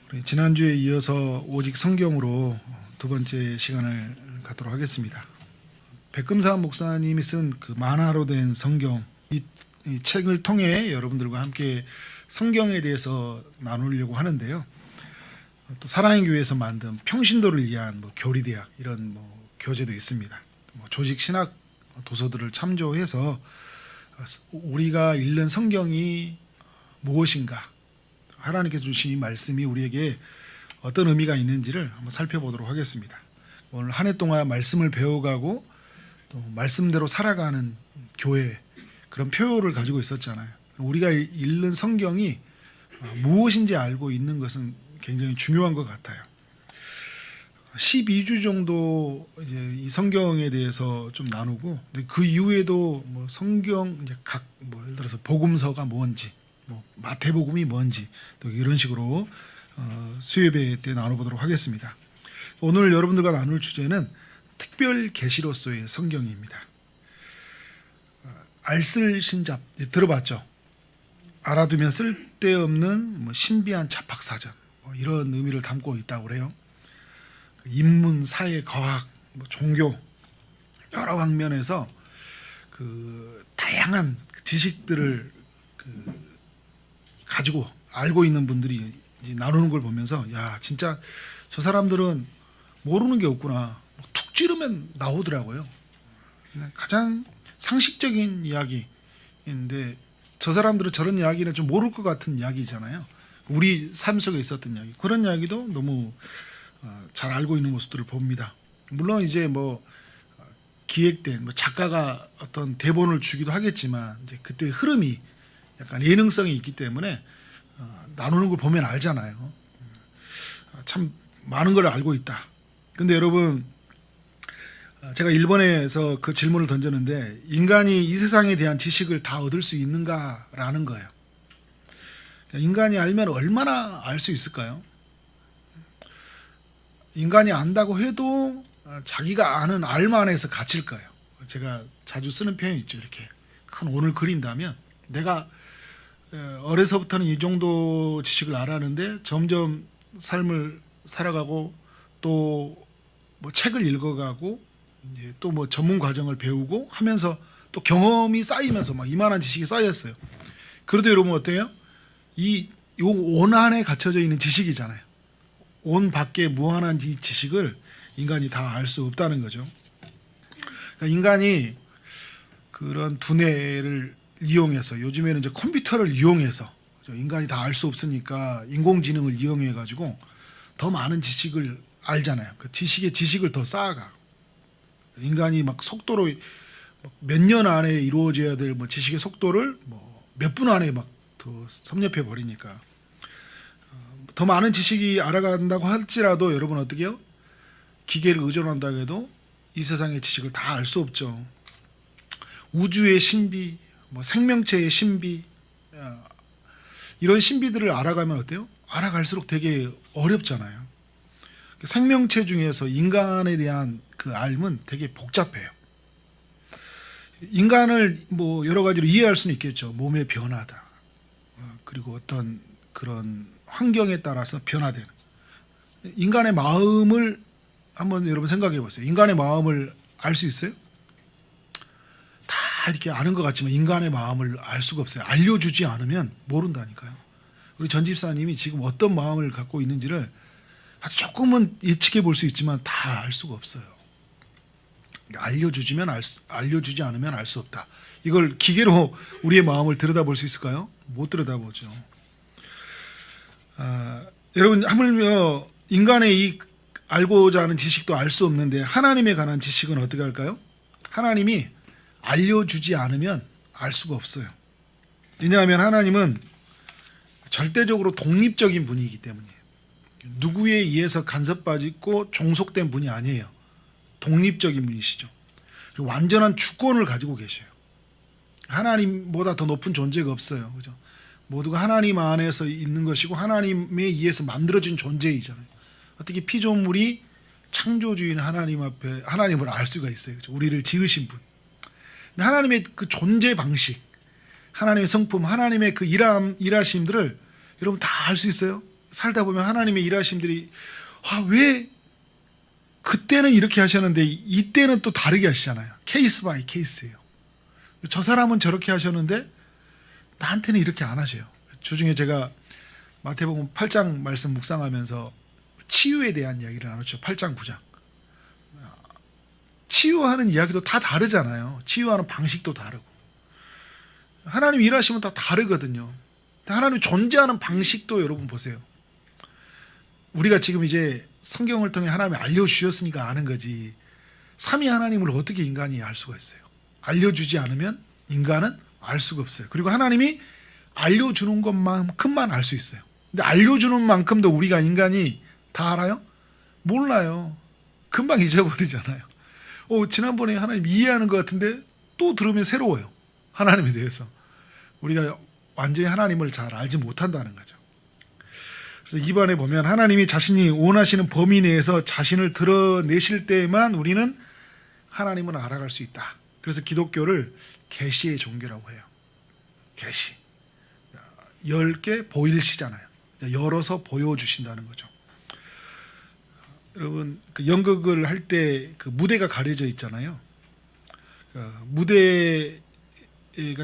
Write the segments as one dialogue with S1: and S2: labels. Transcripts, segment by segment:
S1: 우리 지난주에 이어서 오직 성경으로 두 번째 시간을 갖도록 하겠습니다. 백금사 목사님이 쓴 그 만화로 된 성경, 이 책을 통해 여러분들과 함께 성경에 대해서 나누려고 하는데요. 또 사랑의 교회에서 만든 평신도를 위한 교리대학 이런 교재도 있습니다. 조직 신학 도서들을 참조해서 우리가 읽는 성경이 무엇인가, 하나님께서 주신 이 말씀이 우리에게 어떤 의미가 있는지를 한번 살펴보도록 하겠습니다. 오늘 한 해 동안 말씀을 배워가고 또 말씀대로 살아가는 교회, 그런 표어를 가지고 있었잖아요. 우리가 읽는 성경이 무엇인지 알고 있는 것은 굉장히 중요한 것 같아요. 12주 정도 이제 이 성경에 대해서 좀 나누고, 그 이후에도 성경 이제 예를 들어서 복음서가 뭔지, 마태복음이 뭔지, 또 이런 식으로 수요예배 때 나눠보도록 하겠습니다. 오늘 여러분들과 나눌 주제는 특별 계시로서의 성경입니다. 알쓸신잡 들어봤죠? 알아두면 쓸데없는 신비한 잡학사전, 이런 의미를 담고 있다고 그래요. 인문, 사회, 과학, 종교 여러 방면에서 그 다양한 지식들을 가지고 알고 있는 분들이 이제 나누는 걸 보면서, 야, 진짜 저 사람들은 모르는 게 없구나. 툭 찌르면 나오더라고요. 그냥 가장 상식적인 이야기인데 저 사람들은 저런 이야기는 좀 모를 것 같은 이야기잖아요. 우리 삶 속에 있었던 이야기, 그런 이야기도 너무 잘 알고 있는 모습들을 봅니다. 물론 이제 기획된 작가가 어떤 대본을 주기도 하겠지만, 이제 그때 흐름이 약간 예능성이 있기 때문에 나누는 걸 보면 알잖아요. 참 많은 걸 알고 있다. 근데 여러분, 제가 일본에서 그 질문을 던졌는데, 인간이 이 세상에 대한 지식을 다 얻을 수 있는가라는 거예요. 인간이 알면 얼마나 알 수 있을까요? 인간이 안다고 해도 자기가 아는 알만 안에서 갇힐 거예요. 제가 자주 쓰는 표현이 있죠. 이렇게 큰 원을 그린다면, 내가 어려서부터는 이 정도 지식을 알았는데 점점 삶을 살아가고 또 책을 읽어가고 이제 또 전문 과정을 배우고 하면서 또 경험이 쌓이면서 이만한 지식이 쌓였어요. 그래도 여러분 어때요? 이 원 안에 갇혀져 있는 지식이잖아요. 온 밖에 무한한 이 지식을 인간이 다 알 수 없다는 거죠. 그러니까 인간이 그런 두뇌를 이용해서, 요즘에는 이제 컴퓨터를 이용해서, 인간이 다 알 수 없으니까 인공지능을 이용해 가지고 더 많은 지식을 알잖아요. 그 지식을 더 쌓아가. 인간이 속도로 몇 년 안에 이루어져야 될 지식의 속도를 몇 분 안에 더 섭렵해 버리니까, 더 많은 지식이 알아간다고 할지라도 여러분 어떻게 해요? 기계를 의존한다고 해도 이 세상의 지식을 다 알 수 없죠. 우주의 신비, 생명체의 신비, 이런 신비들을 알아가면 어때요? 알아갈수록 되게 어렵잖아요. 생명체 중에서 인간에 대한 그 알은 되게 복잡해요. 인간을 여러 가지로 이해할 수는 있겠죠. 몸의 변화다, 그리고 어떤 그런 환경에 따라서 변화되는, 인간의 마음을 한번 여러분 생각해 보세요. 인간의 마음을 알 수 있어요? 다 이렇게 아는 것 같지만 인간의 마음을 알 수가 없어요. 알려주지 않으면 모른다니까요. 우리 전 집사님이 지금 어떤 마음을 갖고 있는지를 아주 조금은 예측해 볼 수 있지만 다 알 수가 없어요. 알려주지 않으면 알 수 없다. 이걸 기계로 우리의 마음을 들여다볼 수 있을까요? 못 들여다보죠. 여러분, 하물며 인간의 이 알고자 하는 지식도 알 수 없는데 하나님에 관한 지식은 어떻게 할까요? 하나님이 알려주지 않으면 알 수가 없어요. 왜냐하면 하나님은 절대적으로 독립적인 분이기 때문이에요. 누구에 의해서 간섭받고 종속된 분이 아니에요. 독립적인 분이시죠. 그리고 완전한 주권을 가지고 계셔요. 하나님보다 더 높은 존재가 없어요. 그죠? 모두가 하나님 안에서 있는 것이고 하나님에 의해서 만들어진 존재이잖아요. 어떻게 피조물이 창조주인 하나님 앞에 하나님을 알 수가 있어요. 그죠? 우리를 지으신 분. 근데 하나님의 그 존재 방식, 하나님의 성품, 하나님의 그 일하심들을 여러분 다 알 수 있어요? 살다 보면 하나님의 일하심들이 왜 그때는 이렇게 하셨는데 이때는 또 다르게 하시잖아요. 케이스 바이 케이스예요. 저 사람은 저렇게 하셨는데 나한테는 이렇게 안 하셔요. 주중에 제가 마태복음 8장 말씀 묵상하면서 치유에 대한 이야기를 나눴죠. 8장 9장. 치유하는 이야기도 다 다르잖아요. 치유하는 방식도 다르고. 하나님 일하시면 다 다르거든요. 하나님 존재하는 방식도 여러분 보세요. 우리가 지금 이제 성경을 통해 하나님이 알려주셨으니까 아는 거지. 삼위 하나님을 어떻게 인간이 알 수가 있어요? 알려주지 않으면 인간은 알 수가 없어요. 그리고 하나님이 알려주는 것만큼만 알 수 있어요. 근데 알려주는 만큼도 우리가 인간이 다 알아요? 몰라요. 금방 잊어버리잖아요. 지난번에 하나님 이해하는 것 같은데 또 들으면 새로워요. 하나님에 대해서. 우리가 완전히 하나님을 잘 알지 못한다는 거죠. 그래서 이번에 보면 하나님이 자신이 원하시는 범위 내에서 자신을 드러내실 때에만 우리는 하나님을 알아갈 수 있다. 그래서 기독교를 계시의 종교라고 해요. 계시. 10개 보일시잖아요. 열어서 보여주신다는 거죠. 여러분 그 연극을 할 때 그 무대가 가려져 있잖아요. 무대가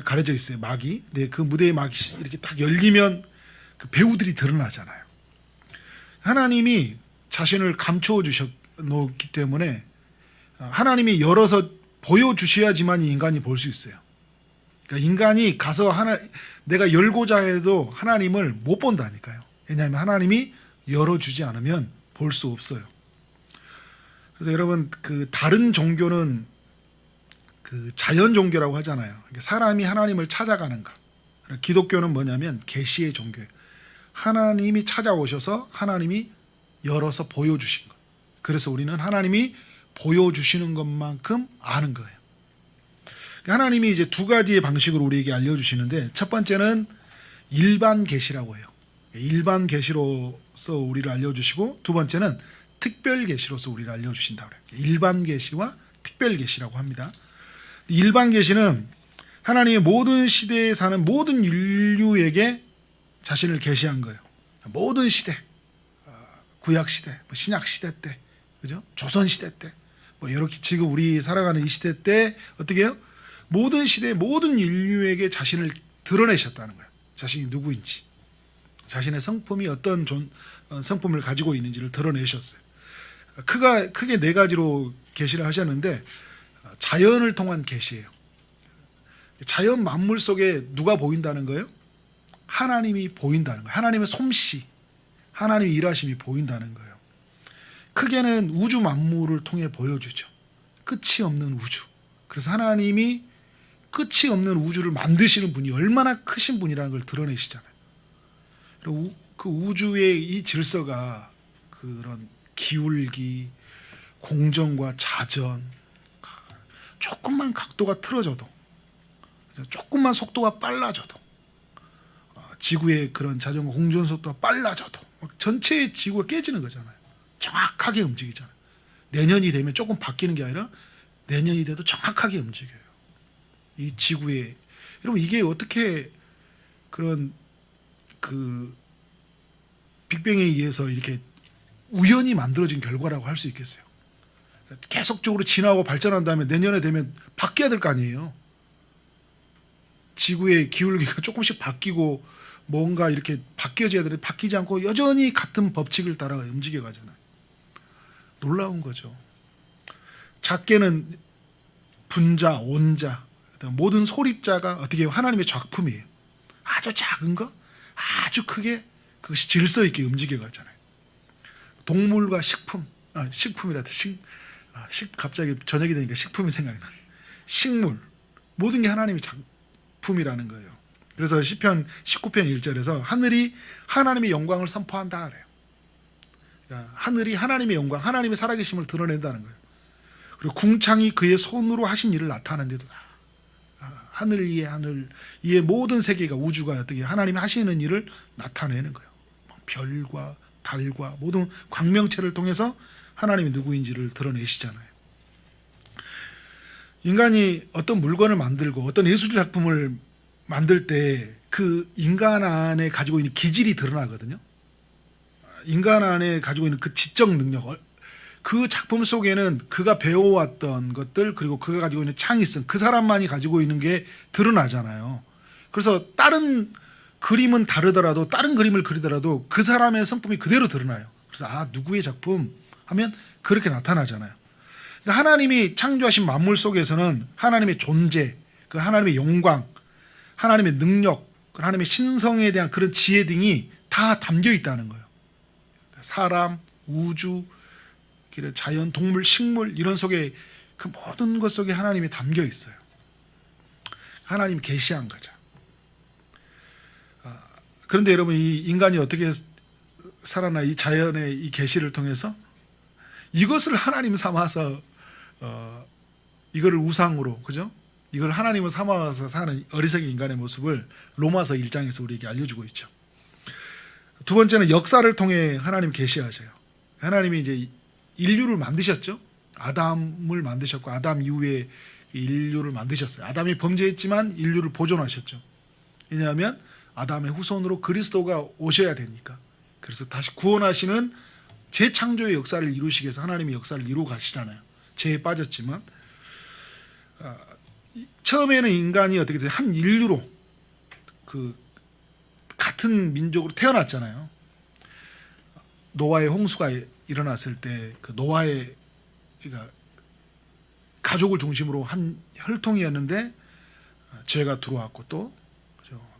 S1: 가려져 있어요. 막이. 네, 그 무대의 막이 이렇게 딱 열리면 그 배우들이 드러나잖아요. 하나님이 자신을 감추어 주셨기 때문에 하나님이 열어서 보여주셔야지만 인간이 볼 수 있어요. 그러니까 인간이 가서 내가 열고자 해도 하나님을 못 본다니까요. 왜냐하면 하나님이 열어주지 않으면 볼 수 없어요. 그래서 여러분 그 다른 종교는 그 자연 종교라고 하잖아요. 사람이 하나님을 찾아가는 것. 기독교는 뭐냐면 계시의 종교예요. 하나님이 찾아오셔서 하나님이 열어서 보여주신 것. 그래서 우리는 하나님이 보여주시는 것만큼 아는 거예요. 하나님이 이제 두 가지의 방식으로 우리에게 알려주시는데 첫 번째는 일반 계시라고 해요. 일반 계시로서 우리를 알려주시고 두 번째는 특별 계시로서 우리를 알려주신다고 해요. 일반 계시와 특별 계시라고 합니다. 일반 계시는 하나님의 모든 시대에 사는 모든 인류에게 자신을 계시한 거예요. 모든 시대, 구약 시대, 신약 시대 때, 그죠? 조선 시대 때, 이렇게 지금 우리 살아가는 이 시대 때 어떻게 해요? 모든 시대, 모든 인류에게 자신을 드러내셨다는 거예요. 자신이 누구인지, 자신의 성품이 어떤 성품을 가지고 있는지를 드러내셨어요. 크게 네 가지로 계시를 하셨는데 자연을 통한 계시예요. 자연 만물 속에 누가 보인다는 거예요? 하나님이 보인다는 거예요. 하나님의 솜씨, 하나님의 일하심이 보인다는 거예요. 크게는 우주 만물을 통해 보여주죠. 끝이 없는 우주. 그래서 하나님이 끝이 없는 우주를 만드시는 분이 얼마나 크신 분이라는 걸 드러내시잖아요. 그리고 그 우주의 이 질서가 그런 기울기, 공정과 자전, 조금만 각도가 틀어져도, 조금만 속도가 빨라져도, 지구의 그런 자전거 공전 속도가 빨라져도 전체 지구가 깨지는 거잖아요. 정확하게 움직이잖아요. 내년이 되면 조금 바뀌는 게 아니라 내년이 돼도 정확하게 움직여요. 이 지구에 여러분 이게 어떻게 그런 그 빅뱅에 의해서 이렇게 우연히 만들어진 결과라고 할 수 있겠어요? 계속적으로 진화하고 발전한 다음에 내년에 되면 바뀌어야 될 거 아니에요. 지구의 기울기가 조금씩 바뀌고 뭔가 이렇게 바뀌어져야 되는데 바뀌지 않고 여전히 같은 법칙을 따라 움직여 가잖아요. 놀라운 거죠. 작게는 분자, 온자, 모든 소립자가 어떻게 하나님의 작품이에요. 아주 작은 거, 아주 크게 그것이 질서 있게 움직여 가잖아요. 동물과 식품, 식품이라도 갑자기 저녁이 되니까 식품이 생각나요. 식물, 모든 게 하나님의 작품이라는 거예요. 그래서 시편 19편 1절에서 하늘이 하나님의 영광을 선포한다 그래요. 그러니까 하늘이 하나님의 영광, 하나님의 살아계심을 드러낸다는 거예요. 그리고 궁창이 그의 손으로 하신 일을 나타내는데도 하늘 위의 모든 세계가 우주가 어떻게 하나님이 하시는 일을 나타내는 거예요. 별과 달과 모든 광명체를 통해서 하나님이 누구인지를 드러내시잖아요. 인간이 어떤 물건을 만들고 어떤 예술 작품을 만들 때 그 인간 안에 가지고 있는 기질이 드러나거든요. 인간 안에 가지고 있는 그 지적 능력, 그 작품 속에는 그가 배워왔던 것들 그리고 그가 가지고 있는 창의성, 그 사람만이 가지고 있는 게 드러나잖아요. 그래서 다른 그림은 다르더라도 다른 그림을 그리더라도 그 사람의 성품이 그대로 드러나요. 그래서 아, 누구의 작품 하면 그렇게 나타나잖아요. 그러니까 하나님이 창조하신 만물 속에서는 하나님의 존재, 그 하나님의 영광, 하나님의 능력, 하나님의 신성에 대한 그런 지혜 등이 다 담겨 있다는 거예요. 사람, 우주, 자연, 동물, 식물 이런 속에 그 모든 것 속에 하나님이 담겨 있어요. 하나님이 계시한 거죠. 그런데 여러분, 이 인간이 어떻게 살아나 이 자연의 이 계시를 통해서 이것을 하나님 삼아서 이거를 우상으로, 그죠? 이걸 하나님을 삼아서 사는 어리석은 인간의 모습을 로마서 1장에서 우리에게 알려주고 있죠. 두 번째는 역사를 통해 하나님 계시하셔요. 하나님이 이제 인류를 만드셨죠. 아담을 만드셨고 아담 이후에 인류를 만드셨어요. 아담이 범죄했지만 인류를 보존하셨죠. 왜냐하면 아담의 후손으로 그리스도가 오셔야 되니까. 그래서 다시 구원하시는 재창조의 역사를 이루시기 위해서 하나님의 역사를 이루어 가시잖아요. 죄에 빠졌지만 처음에는 인간이 어떻게 돼요? 한 인류로 그 같은 민족으로 태어났잖아요. 노아의 홍수가 일어났을 때 그 노아의 그러니까 가족을 중심으로 한 혈통이었는데 죄가 들어왔고 또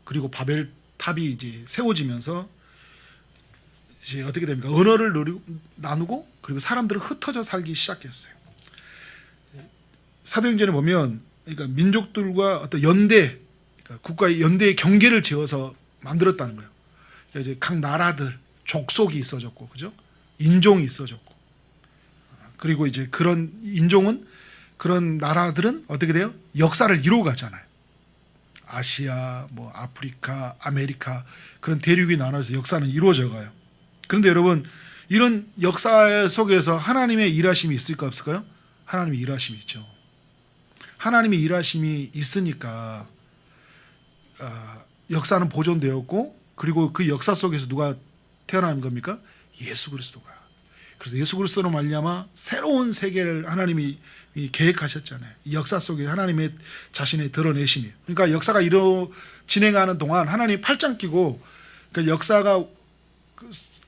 S1: 그리고 바벨 탑이 이제 세워지면서 이제 어떻게 됩니까? 언어를 나누고 그리고 사람들은 흩어져 살기 시작했어요. 사도행전에 보면 그러니까 민족들과 어떤 연대, 그러니까 국가의 연대의 경계를 지어서 만들었다는 거예요. 그러니까 이제 각 나라들 족속이 있어졌고, 그죠? 인종이 있어졌고, 그리고 이제 그런 인종은 그런 나라들은 어떻게 돼요? 역사를 이루어 가잖아요. 아시아, 뭐 아프리카, 아메리카 그런 대륙이 나눠서 역사는 이루어져 가요. 그런데 여러분, 이런 역사 속에서 하나님의 일하심이 있을까 없을까요? 하나님의 일하심이 있죠. 하나님의 일하심이 있으니까 역사는 보존되었고, 그리고 그 역사 속에서 누가 태어나는 겁니까? 예수 그리스도가. 그래서 예수 그리스도로 말미암아 새로운 세계를 하나님이 계획하셨잖아요. 이 역사 속에 하나님의 자신의 드러내심이에요. 그러니까 역사가 진행하는 동안 하나님이 팔짱 끼고, 그러니까 역사가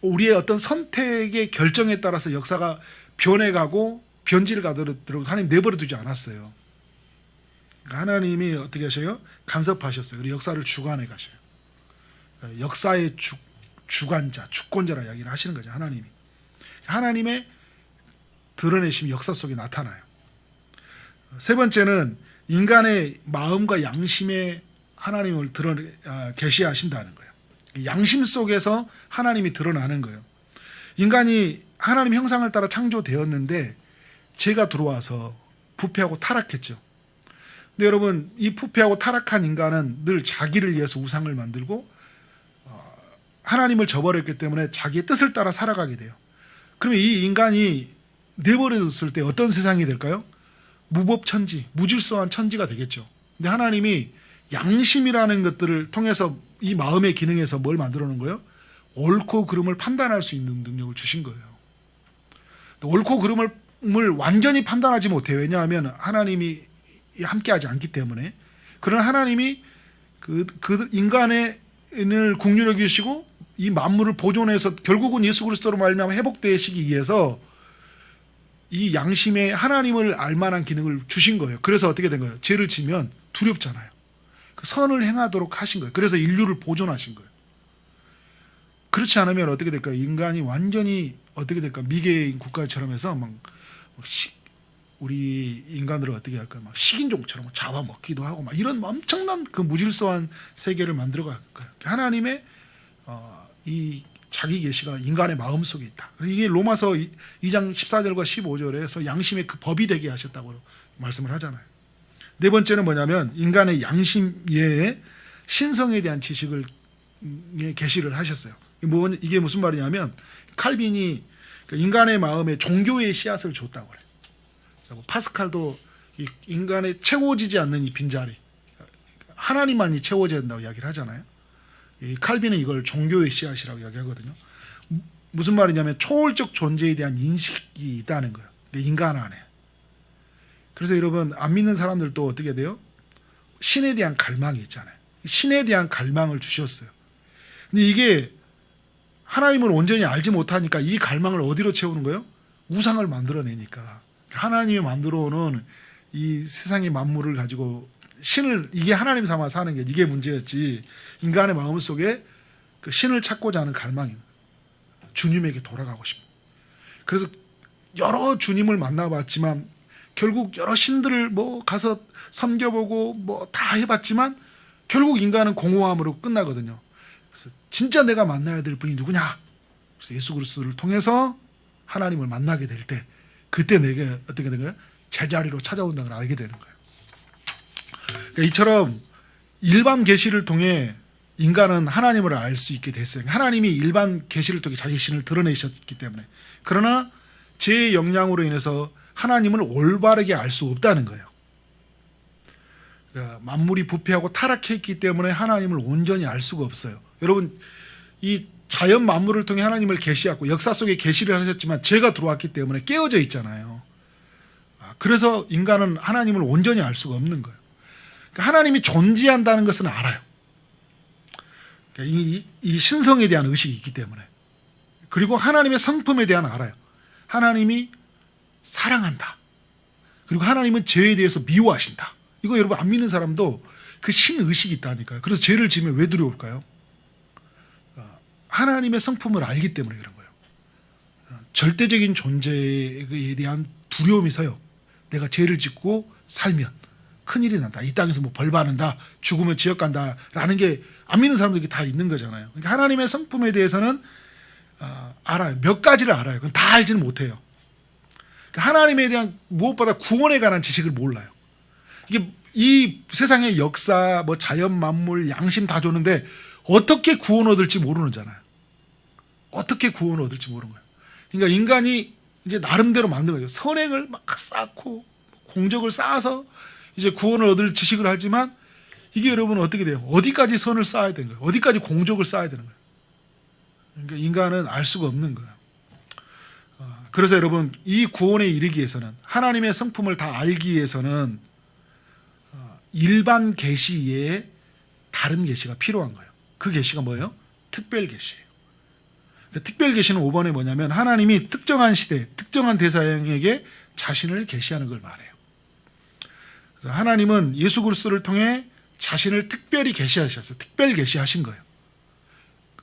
S1: 우리의 어떤 선택의 결정에 따라서 역사가 변해가고 변질 가도록 하나님 내버려 두지 않았어요. 그러니까 하나님이 어떻게 하셔요? 간섭하셨어요. 그리고 역사를 주관해 가셔요. 그러니까 역사의 주관자, 주권자라 이야기를 하시는 거죠. 하나님의 드러내심이 역사 속에 나타나요. 세 번째는 인간의 마음과 양심에 하나님을 계시하신다는 거예요. 양심 속에서 하나님이 드러나는 거예요. 인간이 하나님 형상을 따라 창조되었는데 죄가 들어와서 부패하고 타락했죠. 근데 여러분, 이 부패하고 타락한 인간은 늘 자기를 위해서 우상을 만들고 하나님을 저버렸기 때문에 자기의 뜻을 따라 살아가게 돼요. 그러면 이 인간이 내버려뒀을 때 어떤 세상이 될까요? 무법천지, 무질서한 천지가 되겠죠. 근데 하나님이 양심이라는 것들을 통해서 이 마음의 기능에서 뭘 만들어 놓은 거예요? 옳고 그름을 판단할 수 있는 능력을 주신 거예요. 옳고 그름을 완전히 판단하지 못해요. 왜냐하면 하나님이 함께하지 않기 때문에. 그런 하나님이 그 인간을 국률여 주시고 이 만물을 보존해서 결국은 예수 그리스도로 말미암아 회복되시기 위해서 이 양심에 하나님을 알만한 기능을 주신 거예요. 그래서 어떻게 된 거예요? 죄를 지면 두렵잖아요. 그 선을 행하도록 하신 거예요. 그래서 인류를 보존하신 거예요. 그렇지 않으면 어떻게 될까요? 인간이 완전히 어떻게 될까요? 미개인 국가처럼 해서 우리 인간들을 어떻게 할까요? 막 식인종처럼 잡아먹기도 하고 막 이런 엄청난 그 무질서한 세계를 만들어갈 거예요. 하나님의 이 자기 계시가 인간의 마음 속에 있다. 이게 로마서 2장 14절과 15절에서 양심의 그 법이 되게 하셨다고 말씀을 하잖아요. 네 번째는 뭐냐면 인간의 양심 외에 신성에 대한 지식을 계시를 하셨어요. 이게 무슨 말이냐면 칼빈이 인간의 마음에 종교의 씨앗을 줬다고 그래요. 파스칼도 인간의 채워지지 않는 이 빈자리, 하나님만이 채워져야 된다고 이야기를 하잖아요. 칼빈은 이걸 종교의 씨앗이라고 이야기하거든요. 무슨 말이냐면 초월적 존재에 대한 인식이 있다는 거예요. 인간 안에. 그래서 여러분 안 믿는 사람들도 어떻게 돼요? 신에 대한 갈망이 있잖아요. 신에 대한 갈망을 주셨어요. 근데 이게 하나님을 온전히 알지 못하니까 이 갈망을 어디로 채우는 거예요? 우상을 만들어내니까. 하나님이 만들어 오는 이 세상의 만물을 가지고 신을 이게 하나님 삼아 사는 게 이게 문제였지. 인간의 마음 속에 그 신을 찾고자 하는 갈망이 주님에게 돌아가고 싶어. 그래서 여러 주님을 만나봤지만 결국 여러 신들을 뭐 가서 섬겨보고 뭐 다 해봤지만 결국 인간은 공허함으로 끝나거든요. 그래서 진짜 내가 만나야 될 분이 누구냐? 그래서 예수 그리스도를 통해서 하나님을 만나게 될 때 그때 내게 어떻게 된 거예요? 제자리로 찾아온다는 걸 알게 되는 거예요. 그러니까 이처럼 일반 계시를 통해 인간은 하나님을 알 수 있게 됐어요. 하나님이 일반 계시를 통해 자기 신을 드러내셨기 때문에. 그러나 제 영향으로 인해서 하나님을 올바르게 알 수 없다는 거예요. 그러니까 만물이 부패하고 타락했기 때문에 하나님을 온전히 알 수가 없어요. 여러분 이 자연 만물을 통해 하나님을 계시하고 역사 속에 계시를 하셨지만 죄가 들어왔기 때문에 깨어져 있잖아요. 그래서 인간은 하나님을 온전히 알 수가 없는 거예요. 그러니까 하나님이 존재한다는 것은 알아요. 그러니까 이 신성에 대한 의식이 있기 때문에. 그리고 하나님의 성품에 대한 알아요. 하나님이 사랑한다. 그리고 하나님은 죄에 대해서 미워하신다. 이거 여러분 안 믿는 사람도 그 신의식이 있다니까요. 그래서 죄를 지으면 왜 두려울까요? 하나님의 성품을 알기 때문에 그런 거예요. 절대적인 존재에 대한 두려움이 서요. 내가 죄를 짓고 살면 큰일이 난다. 이 땅에서 뭐 벌 받는다. 죽으면 지옥 간다. 라는 게 안 믿는 사람들이 다 있는 거잖아요. 그러니까 하나님의 성품에 대해서는 알아요. 몇 가지를 알아요. 그건 다 알지는 못해요. 그러니까 하나님에 대한 무엇보다 구원에 관한 지식을 몰라요. 이게 이 세상의 역사, 뭐 자연 만물, 양심 다 줬는데 어떻게 구원 얻을지 모르는잖아요. 어떻게 구원 얻을지 모르는 거예요. 그러니까 인간이 이제 나름대로 만든 거죠. 선행을 막 쌓고 공적을 쌓아서 이제 구원을 얻을 지식을 하지만 이게 여러분 어떻게 돼요? 어디까지 선을 쌓아야 되는 거예요? 어디까지 공적을 쌓아야 되는 거예요? 그러니까 인간은 알 수가 없는 거예요. 그래서 여러분 이 구원에 이르기 위해서는 하나님의 성품을 다 알기 위해서는 일반 계시 외에 다른 계시가 필요한 거예요. 그 계시가 뭐예요? 특별 계시예요. 특별 계시는 5번에 뭐냐면 하나님이 특정한 시대, 특정한 대상에게 자신을 계시하는 걸 말해요. 그래서 하나님은 예수 그리스도를 통해 자신을 특별히 계시하셨어요. 특별 계시하신 거예요.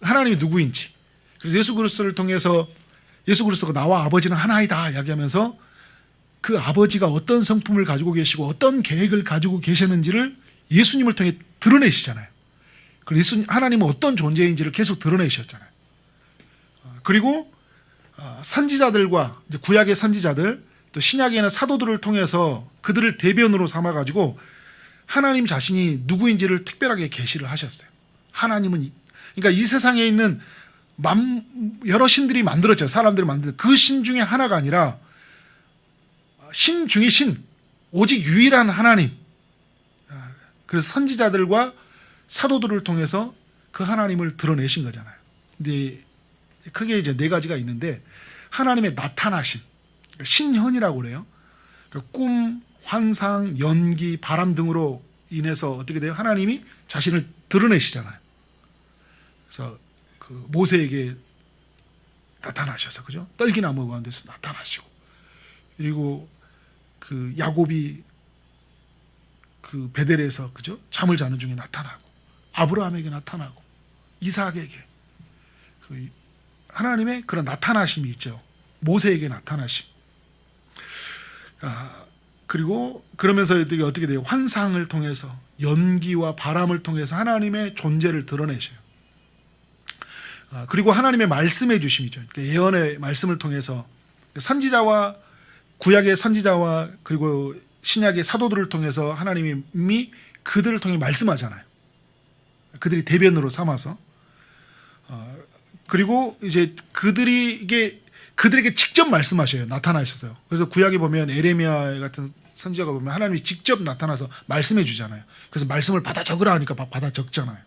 S1: 하나님이 누구인지. 그래서 예수 그리스도를 통해서 예수 그리스도가 나와 아버지는 하나이다 이야기하면서 그 아버지가 어떤 성품을 가지고 계시고 어떤 계획을 가지고 계시는지를 예수님을 통해 드러내시잖아요. 그리고 하나님은 어떤 존재인지를 계속 드러내셨잖아요. 그리고 선지자들과 구약의 선지자들 또 신약에 있는 사도들을 통해서 그들을 대변으로 삼아가지고 하나님 자신이 누구인지를 특별하게 계시를 하셨어요. 하나님은 그러니까 이 세상에 있는 여러 신들이 만들었죠. 사람들이 만든 그 신 중에 하나가 아니라 신 중에 신, 오직 유일한 하나님. 그래서 선지자들과 사도들을 통해서 그 하나님을 드러내신 거잖아요. 근데 크게 이제 네 가지가 있는데 하나님의 나타나심, 신현이라고 그래요. 꿈, 환상, 연기, 바람 등으로 인해서 어떻게 돼요? 하나님이 자신을 드러내시잖아요. 그래서 그 모세에게 나타나셔서 그죠? 떨기나무 가운데서 나타나시고 그리고 그 야곱이 그 베델에서 그죠? 잠을 자는 중에 나타나고 아브라함에게 나타나고 이삭에게 그 하나님의 그런 나타나심이 있죠. 모세에게 나타나심. 그리고 그러면서 어떻게 돼요? 환상을 통해서 연기와 바람을 통해서 하나님의 존재를 드러내셔요. 그리고 하나님의 말씀해 주심이죠. 그러니까 예언의 말씀을 통해서 선지자와 구약의 선지자와 그리고 신약의 사도들을 통해서 하나님이 그들을 통해 말씀하잖아요. 그들이 대변으로 삼아서 그리고 이제 그들에게 직접 말씀하셔요. 나타나셔서요. 그래서 구약에 보면 에레미야 같은 선지자가 보면 하나님이 직접 나타나서 말씀해 주잖아요. 그래서 말씀을 받아 적으라 하니까 받아 적잖아요.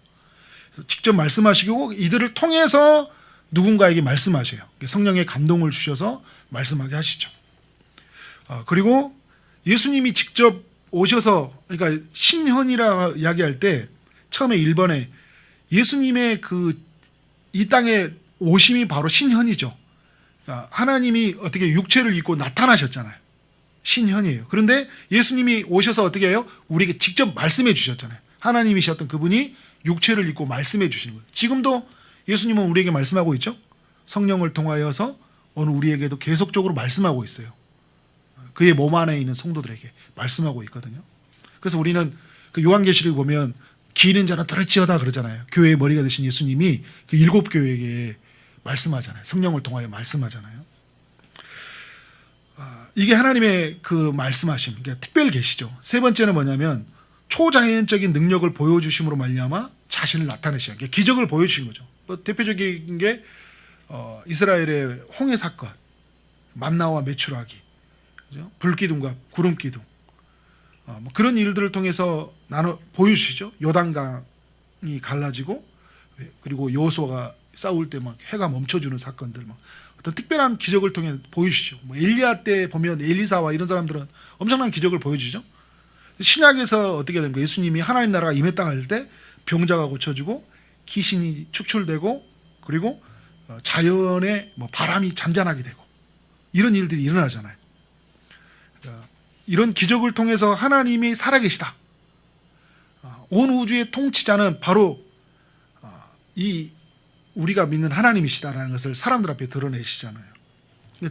S1: 그래서 직접 말씀하시고 이들을 통해서 누군가에게 말씀하셔요. 성령의 감동을 주셔서 말씀하게 하시죠. 그리고 예수님이 직접 오셔서, 그러니까 신현이라 이야기할 때 처음에 1번에 예수님의 이 땅에 오심이 바로 신현이죠. 하나님이 어떻게 육체를 입고 나타나셨잖아요. 신현이에요. 그런데 예수님이 오셔서 어떻게 해요? 우리에게 직접 말씀해 주셨잖아요. 하나님이셨던 그분이 육체를 입고 말씀해 주시는 거예요. 지금도 예수님은 우리에게 말씀하고 있죠. 성령을 통하여서 오늘 우리에게도 계속적으로 말씀하고 있어요. 그의 몸 안에 있는 성도들에게 말씀하고 있거든요. 그래서 우리는 그 요한계시를 보면 귀 있는 자는 들을지어다 그러잖아요. 교회의 머리가 되신 예수님이 그 7 교회에게 말씀하잖아요. 성령을 통하여 말씀하잖아요. 이게 하나님의 그 말씀하심, 그러니까 특별 계시죠. 세 번째는 뭐냐면 초자연적인 능력을 보여주심으로 말미암아 자신을 나타내시는 게 기적을 보여주신 거죠. 뭐 대표적인 게 이스라엘의 홍해 사건, 만나와 메추라기, 그죠? 불기둥과 구름기둥, 뭐 그런 일들을 통해서 보여주시죠. 요단강이 갈라지고, 그리고 여호수아가 싸울 때 막 해가 멈춰주는 사건들, 막 어떤 특별한 기적을 통해 보여주시죠. 뭐 엘리야 때 보면 엘리사와 이런 사람들은 엄청난 기적을 보여주죠. 신약에서 어떻게 됩니까? 예수님이 하나님 나라가 임했다 할 때 병자가 고쳐지고 귀신이 축출되고, 그리고 자연의 뭐 바람이 잔잔하게 되고, 이런 일들이 일어나잖아요. 이런 기적을 통해서 하나님이 살아계시다. 온 우주의 통치자는 바로 이 우리가 믿는 하나님이시다라는 것을 사람들 앞에 드러내시잖아요.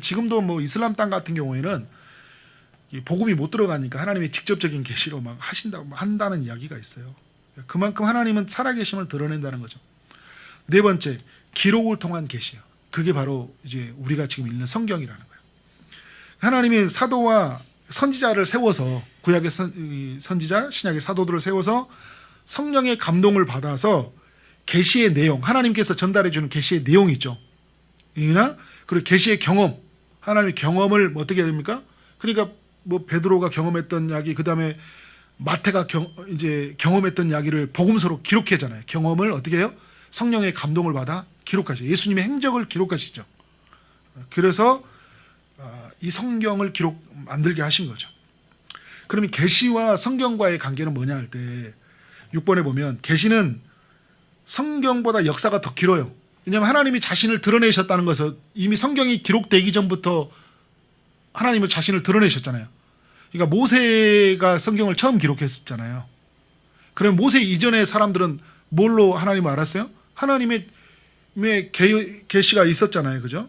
S1: 지금도 뭐 이슬람 땅 같은 경우에는 복음이 못 들어가니까 하나님이 직접적인 계시로 막 한다는 이야기가 있어요. 그만큼 하나님은 살아계심을 드러낸다는 거죠. 네 번째, 기록을 통한 계시요. 그게 바로 이제 우리가 지금 읽는 성경이라는 거예요. 하나님이 사도와 선지자를 세워서, 구약의 선지자, 신약의 사도들을 세워서 성령의 감동을 받아서 계시의 내용, 하나님께서 전달해 주는 계시의 내용이 있죠. 그리고 계시의 경험, 하나님의 경험을 어떻게 해야 됩니까? 그러니까 뭐 베드로가 경험했던 이야기, 그다음에 마태가 이제 경험했던 이야기를 복음서로 기록하잖아요. 경험을 어떻게 해요? 성령의 감동을 받아 기록하시죠. 예수님의 행적을 기록하시죠. 그래서 이 성경을 만들게 하신 거죠. 그러면 계시와 성경과의 관계는 뭐냐 할 때 6번에 보면 계시는 성경보다 역사가 더 길어요. 왜냐하면 하나님이 자신을 드러내셨다는 것은 이미 성경이 기록되기 전부터 하나님은 자신을 드러내셨잖아요. 그러니까 모세가 성경을 처음 기록했었잖아요. 그럼 모세 이전의 사람들은 뭘로 하나님을 알았어요? 하나님의 계시가 있었잖아요. 그죠?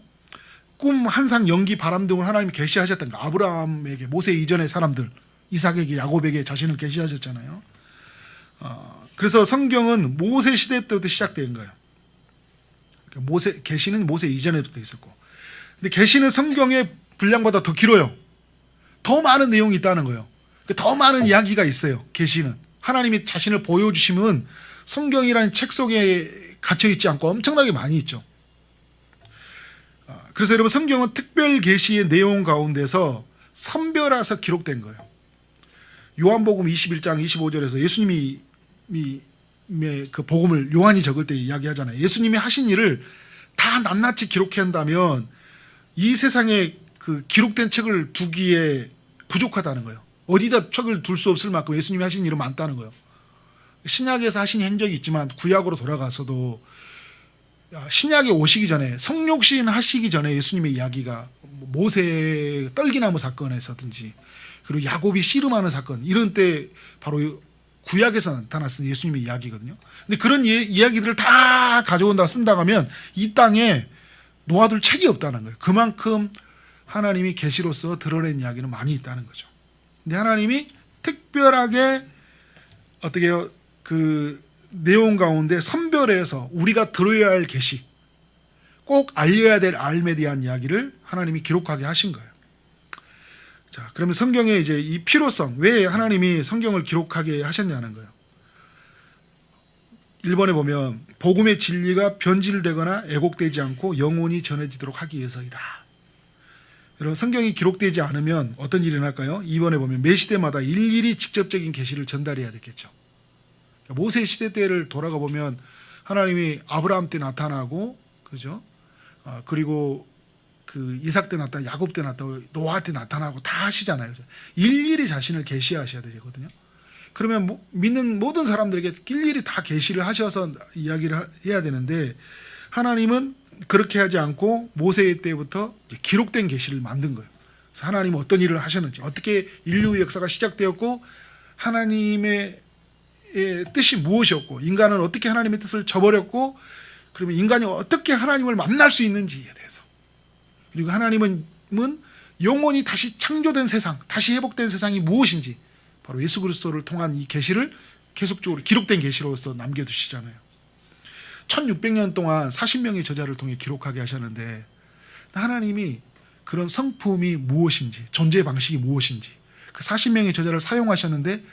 S1: 꿈, 환상, 연기, 바람 등을 하나님이 계시하셨던 거. 아브라함에게, 모세 이전의 사람들, 이삭에게, 야곱에게 자신을 계시하셨잖아요. 그래서 성경은 모세 시대 때부터 시작된 거예요. 계시는 모세 이전에부터 있었고, 근데 계시는 성경의 분량보다 더 길어요. 더 많은 내용이 있다는 거예요. 더 많은 이야기가 있어요. 계시는 하나님이 자신을 보여주시면 성경이라는 책 속에 갇혀 있지 않고 엄청나게 많이 있죠. 그래서 여러분, 성경은 특별 계시의 내용 가운데서 선별해서 기록된 거예요. 요한복음 21장 25절에서 예수님이 그 복음을 요한이 적을 때 이야기하잖아요. 예수님이 하신 일을 다 낱낱이 기록한다면 이 세상에 그 기록된 책을 두기에 부족하다는 거예요. 어디다 책을 둘 수 없을 만큼 예수님이 하신 일은 많다는 거예요. 신약에서 하신 행적이 있지만 구약으로 돌아가서도 신약에 오시기 전에, 성육신 하시기 전에 예수님의 이야기가 모세 떨기나무 사건에서든지, 그리고 야곱이 씨름하는 사건, 이런 때 바로 구약에서 나타났던 예수님의 이야기거든요. 근데 그런 이야기들을 다 가져온다 쓴다 하면 이 땅에 놓아둘 책이 없다는 거예요. 그만큼 하나님이 계시로서 드러낸 이야기는 많이 있다는 거죠. 근데 하나님이 특별하게 어떻게 해요? 그 내용 가운데 선별해서 우리가 들어야 할 계시, 꼭 알려야 될 알에 대한 이야기를 하나님이 기록하게 하신 거예요. 자, 그러면 성경의 이제 이 필요성, 왜 하나님이 성경을 기록하게 하셨냐는 거예요. 1번에 보면 복음의 진리가 변질되거나 애곡되지 않고 영원히 전해지도록 하기 위해서이다. 여러분, 성경이 기록되지 않으면 어떤 일이 일어날까요? 2번에 보면 매 시대마다 일일이 직접적인 계시를 전달해야 되겠죠. 모세 시대 때를 돌아가 보면 하나님이 아브라함 때 나타나고, 그죠? 그리고 그 이삭 때 나타나 야곱 때 나타나고 노아 때 나타나고 다 하시잖아요. 일일이 자신을 계시하셔야 되거든요. 그러면 믿는 모든 사람들에게 일일이 다 계시를 하셔서 이야기를 해야 되는데 하나님은 그렇게 하지 않고 모세 때부터 기록된 계시를 만든 거예요. 그래서 하나님은 어떤 일을 하셨는지, 어떻게 인류의 역사가 시작되었고 하나님의 뜻이 무엇이었고 인간은 어떻게 하나님의 뜻을 저버렸고 그러면 인간이 어떻게 하나님을 만날 수 있는지에 대해서, 그리고 하나님은 영원히 다시 창조된 세상, 다시 회복된 세상이 무엇인지 바로 예수 그리스도를 통한 이 계시를 계속적으로 기록된 계시로서 남겨두시잖아요. 1600년 동안 40명의 저자를 통해 기록하게 하셨는데 하나님이 그런 성품이 무엇인지, 존재 방식이 무엇인지 그 40명의 저자를 사용하셨는데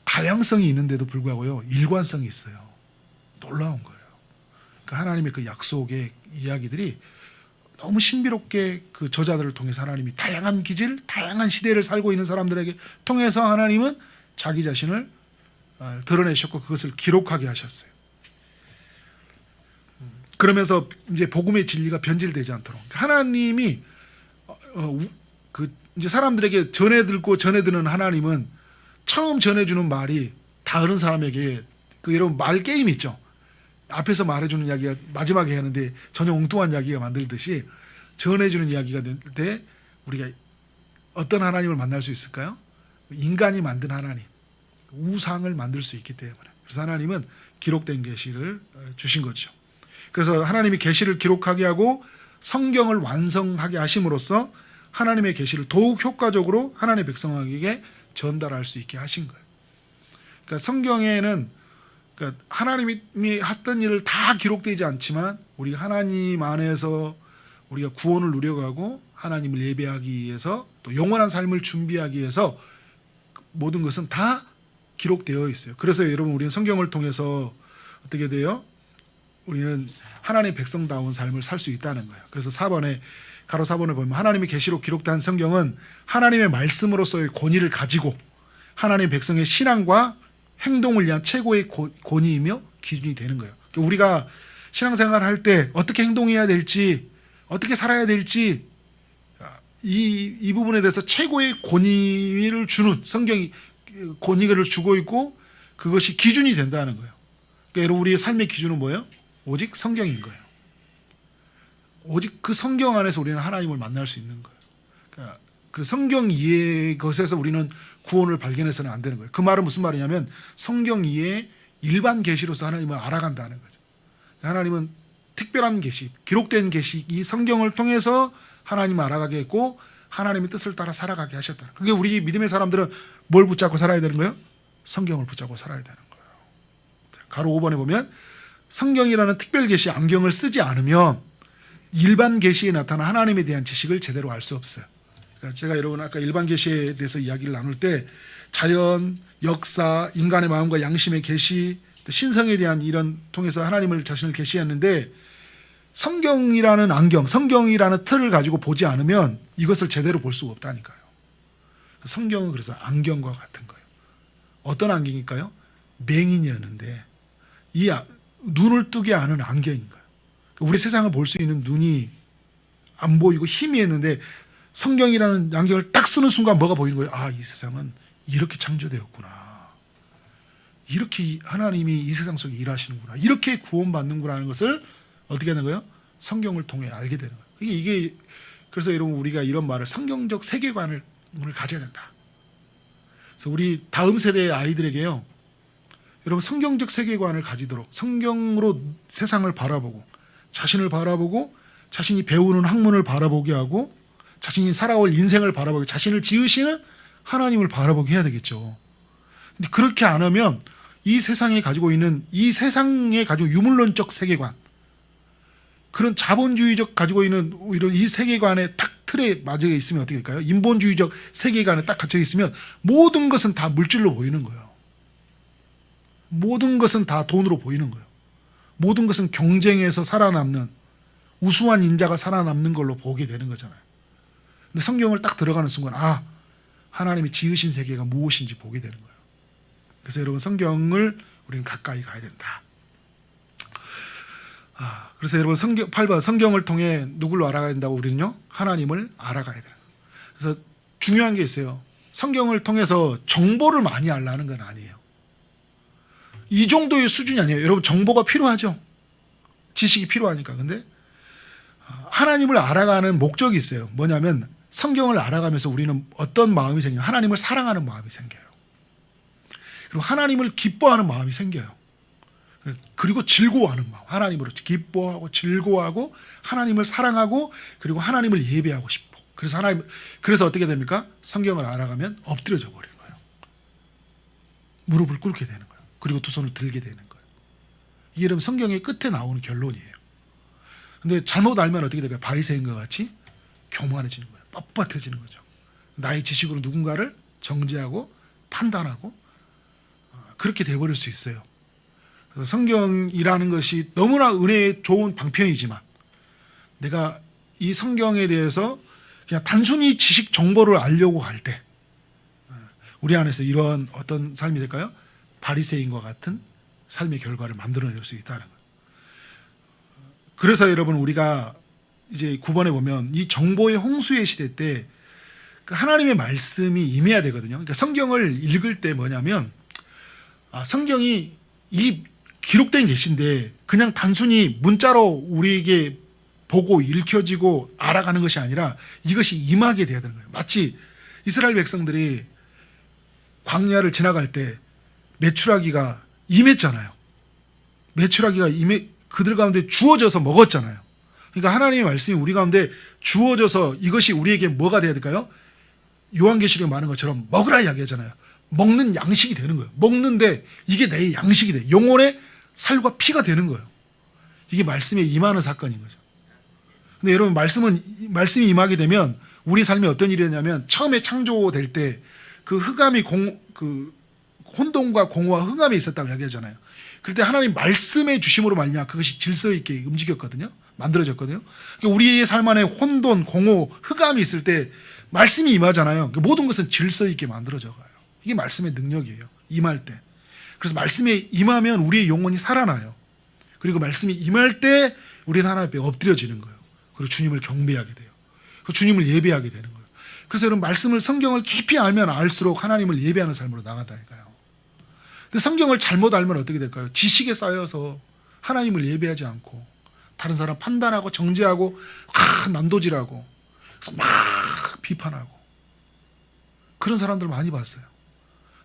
S1: 다양성이 있는데도 불구하고요 일관성이 있어요. 놀라운 거예요. 그러니까 하나님의 그 약속의 이야기들이 너무 신비롭게 그 저자들을 통해서 하나님이 다양한 기질, 다양한 시대를 살고 있는 사람들에게 통해서 하나님은 자기 자신을 드러내셨고 그것을 기록하게 하셨어요. 그러면서 이제 복음의 진리가 변질되지 않도록 하나님이 그 이제 사람들에게 전해드는 하나님은 처음 전해주는 말이 다른 사람에게 그 여러분 말 게임 있죠. 앞에서 말해주는 이야기가 마지막에 하는데 전혀 엉뚱한 이야기가 만들듯이 전해주는 이야기가 될 때 우리가 어떤 하나님을 만날 수 있을까요? 인간이 만든 하나님, 우상을 만들 수 있기 때문에. 그래서 하나님은 기록된 계시를 주신 거죠. 그래서 하나님이 계시를 기록하게 하고 성경을 완성하게 하심으로써 하나님의 계시를 더욱 효과적으로 하나님의 백성에게 전달할 수 있게 하신 거예요. 그러니까 성경에는 그러니까 하나님이 했던 일을 다 기록되지 않지만 우리가 하나님 안에서 우리가 구원을 누려가고 하나님을 예배하기 위해서 또 영원한 삶을 준비하기 위해서 모든 것은 다 기록되어 있어요. 그래서 여러분 우리는 성경을 통해서 어떻게 돼요? 우리는 하나님의 백성다운 삶을 살 수 있다는 거예요. 그래서 4번에 가로 4번을 보면 하나님의 계시로 기록된 성경은 하나님의 말씀으로서의 권위를 가지고 하나님의 백성의 신앙과 행동을 위한 최고의 권위이며 기준이 되는 거예요. 우리가 신앙생활을 할 때 어떻게 행동해야 될지, 어떻게 살아야 될지 이 부분에 대해서 최고의 권위를 주는 성경이 권위를 주고 있고 그것이 기준이 된다는 거예요. 그러니까 여러분 우리의 삶의 기준은 뭐예요? 오직 성경인 거예요. 오직 그 성경 안에서 우리는 하나님을 만날 수 있는 거예요. 그러니까 그 성경 이해의 것에서 우리는 구원을 발견해서는 안 되는 거예요. 그 말은 무슨 말이냐면 성경 이해의 일반 계시로서 하나님을 알아간다는 거죠. 하나님은 특별한 계시, 기록된 계시, 이 성경을 통해서 하나님을 알아가게 했고 하나님의 뜻을 따라 살아가게 하셨다. 그게 우리 믿음의 사람들은 뭘 붙잡고 살아야 되는 거예요? 성경을 붙잡고 살아야 되는 거예요. 가로 5번에 보면 성경이라는 특별 계시 안경을 쓰지 않으면 일반 계시에 나타난 하나님에 대한 지식을 제대로 알 수 없어요. 그러니까 제가 여러분 아까 일반 계시에 대해서 이야기를 나눌 때 자연, 역사, 인간의 마음과 양심의 계시, 신성에 대한 이런 통해서 하나님을 자신을 계시했는데 성경이라는 안경, 성경이라는 틀을 가지고 보지 않으면 이것을 제대로 볼 수가 없다니까요. 성경은 그래서 안경과 같은 거예요. 어떤 안경일까요? 맹인이었는데 이 눈을 뜨게 하는 안경인 거예요. 우리 세상을 볼 수 있는 눈이 안 보이고 희미했는데 성경이라는 안경을 딱 쓰는 순간 뭐가 보이는 거예요? 아, 이 세상은 이렇게 창조되었구나. 이렇게 하나님이 이 세상 속에 일하시는구나. 이렇게 구원받는구나 하는 것을 어떻게 하는 거예요? 성경을 통해 알게 되는 거예요. 이게 그래서 여러분 우리가 이런 말을 성경적 세계관을 가져야 된다. 그래서 우리 다음 세대의 아이들에게요. 여러분 성경적 세계관을 가지도록 성경으로 세상을 바라보고 자신을 바라보고 자신이 배우는 학문을 바라보게 하고 자신이 살아올 인생을 바라보고 자신을 지으시는 하나님을 바라보게 해야 되겠죠. 근데 그렇게 안 하면 이 세상에 가지고 있는 이 세상에 가지고 유물론적 세계관 그런 자본주의적 가지고 있는 이런 이 세계관의 딱 틀에 맞아 있으면 어떻게 될까요? 인본주의적 세계관에 딱 갇혀 있으면 모든 것은 다 물질로 보이는 거예요. 모든 것은 다 돈으로 보이는 거예요. 모든 것은 경쟁에서 살아남는 우수한 인자가 살아남는 걸로 보게 되는 거잖아요. 근데 성경을 딱 들어가는 순간 아, 하나님이 지으신 세계가 무엇인지 보게 되는 거예요. 그래서 여러분 성경을 우리는 가까이 가야 된다. 그래서 여러분 8번 성경을 통해 누구를 알아가야 된다고 우리는요? 하나님을 알아가야 돼요. 그래서 중요한 게 있어요. 성경을 통해서 정보를 많이 알라는 건 아니에요. 이 정도의 수준이 아니에요. 여러분 정보가 필요하죠. 지식이 필요하니까. 근데 하나님을 알아가는 목적이 있어요. 뭐냐면 성경을 알아가면서 우리는 어떤 마음이 생겨요? 하나님을 사랑하는 마음이 생겨요. 그리고 하나님을 기뻐하는 마음이 생겨요. 그리고 즐거워하는 마음. 하나님으로 기뻐하고 즐거워하고 하나님을 사랑하고 그리고 하나님을 예배하고 싶어. 그래서 어떻게 됩니까? 성경을 알아가면 엎드려져 버리는 거예요. 무릎을 꿇게 되는 거예요. 그리고 두 손을 들게 되는 거예요. 이게 여러분 성경의 끝에 나오는 결론이에요. 근데 잘못 알면 어떻게 될까요? 바리새인과 같이 교만해지는 거예요. 뻣뻣해지는 거죠. 나의 지식으로 누군가를 정죄하고 판단하고 그렇게 돼버릴 수 있어요. 그래서 성경이라는 것이 너무나 은혜의 좋은 방편이지만 내가 이 성경에 대해서 그냥 단순히 지식 정보를 알려고 할 때 우리 안에서 이런 어떤 삶이 될까요? 바리새인과 같은 삶의 결과를 만들어낼 수 있다는 거예요. 그래서 여러분 우리가 이제 9번에 보면 이 정보의 홍수의 시대 때 하나님의 말씀이 임해야 되거든요. 그러니까 성경을 읽을 때 뭐냐면 성경이 이 기록된 계시인데 그냥 단순히 문자로 우리에게 보고 읽혀지고 알아가는 것이 아니라 이것이 임하게 돼야 되는 거예요. 마치 이스라엘 백성들이 광야를 지나갈 때 메추라기가 임했잖아요. 메추라기가 그들 가운데 주어져서 먹었잖아요. 그러니까 하나님의 말씀이 우리 가운데 주어져서 이것이 우리에게 뭐가 돼야 될까요? 요한계시록에 말하는 것처럼 먹으라 이야기하잖아요. 먹는 양식이 되는 거예요. 먹는데 이게 내 양식이 돼. 영혼의 살과 피가 되는 거예요. 이게 말씀에 임하는 사건인 거죠. 근데 여러분 말씀이 임하게 되면 우리 삶에 어떤 일이 되냐면 처음에 창조될 때 그 흑암이 그 혼돈과 공허와 흑암이 있었다고 이야기하잖아요. 그럴 때 하나님 말씀해 주심으로 말미암아 그것이 질서 있게 움직였거든요. 만들어졌거든요. 그러니까 우리의 삶 안에 혼돈, 공허, 흑암이 있을 때 말씀이 임하잖아요. 그러니까 모든 것은 질서 있게 만들어져 가요. 이게 말씀의 능력이에요. 임할 때. 그래서 말씀에 임하면 우리의 영혼이 살아나요. 그리고 말씀이 임할 때 우리는 하나님 앞에 엎드려지는 거예요. 그리고 주님을 경배하게 돼요. 그리고 주님을 예배하게 되는 거예요. 그래서 여러분 성경을 깊이 알면 알수록 하나님을 예배하는 삶으로 나간다니까요. 근데 성경을 잘못 알면 어떻게 될까요? 지식에 쌓여서 하나님을 예배하지 않고 다른 사람 판단하고 정죄하고 난도질하고 그래서 막 비판하고 그런 사람들 많이 봤어요.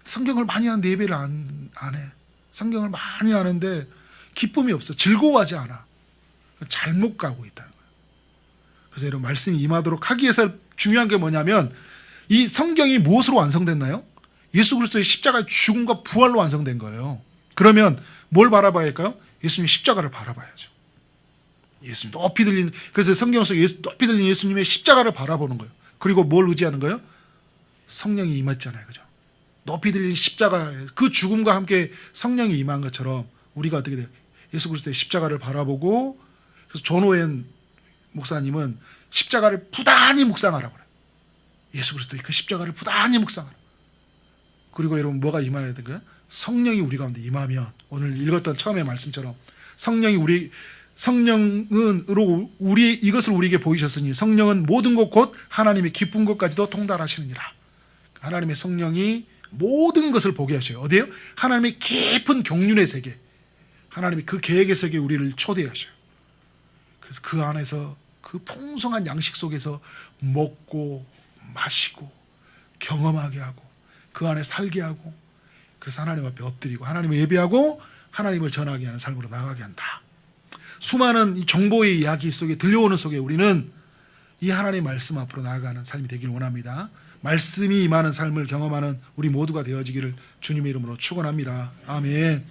S1: 성경을 많이 하는데 예배를 안 해. 성경을 많이 하는데 기쁨이 없어. 즐거워하지 않아. 잘못 가고 있다는 거예요. 그래서 여러분 말씀이 임하도록 하기 위해서 중요한 게 뭐냐면 이 성경이 무엇으로 완성됐나요? 예수 그리스도의 십자가의 죽음과 부활로 완성된 거예요. 그러면 뭘 바라봐야 할까요? 예수님의 십자가를 바라봐야죠. 예수님 높이 들린 그래서 성경 속에 높이 들린 예수님의 십자가를 바라보는 거예요. 그리고 뭘 의지하는 거예요? 성령이 임했잖아요. 그죠? 높이 들린 십자가 그 죽음과 함께 성령이 임한 것처럼 우리가 어떻게 돼요? 예수 그리스도의 십자가를 바라보고 그래서 존 오웬 목사님은 십자가를 부단히 묵상하라고 그래요. 예수 그리스도의 그 십자가를 부단히 묵상하라. 그리고 여러분 뭐가 임해야 될까요? 성령이 우리 가운데 임하면 오늘 읽었던 처음의 말씀처럼 성령은 이것을 우리에게 보이셨으니 성령은 모든 것 곧 하나님의 깊은 것까지도 통달하시느니라. 하나님의 성령이 모든 것을 보게 하셔요. 어디에요? 하나님의 깊은 경륜의 세계, 하나님의 그 계획의 세계에 우리를 초대하셔요. 그래서 그 안에서 그 풍성한 양식 속에서 먹고 마시고 경험하게 하고 그 안에 살게 하고 그래서 하나님 앞에 엎드리고 하나님을 예배하고 하나님을 전하게 하는 삶으로 나가게 한다. 수많은 이 정보의 이야기 속에 들려오는 속에 우리는 이 하나님의 말씀 앞으로 나아가는 삶이 되길 원합니다. 말씀이 임하는 삶을 경험하는 우리 모두가 되어지기를 주님의 이름으로 축원합니다. 아멘.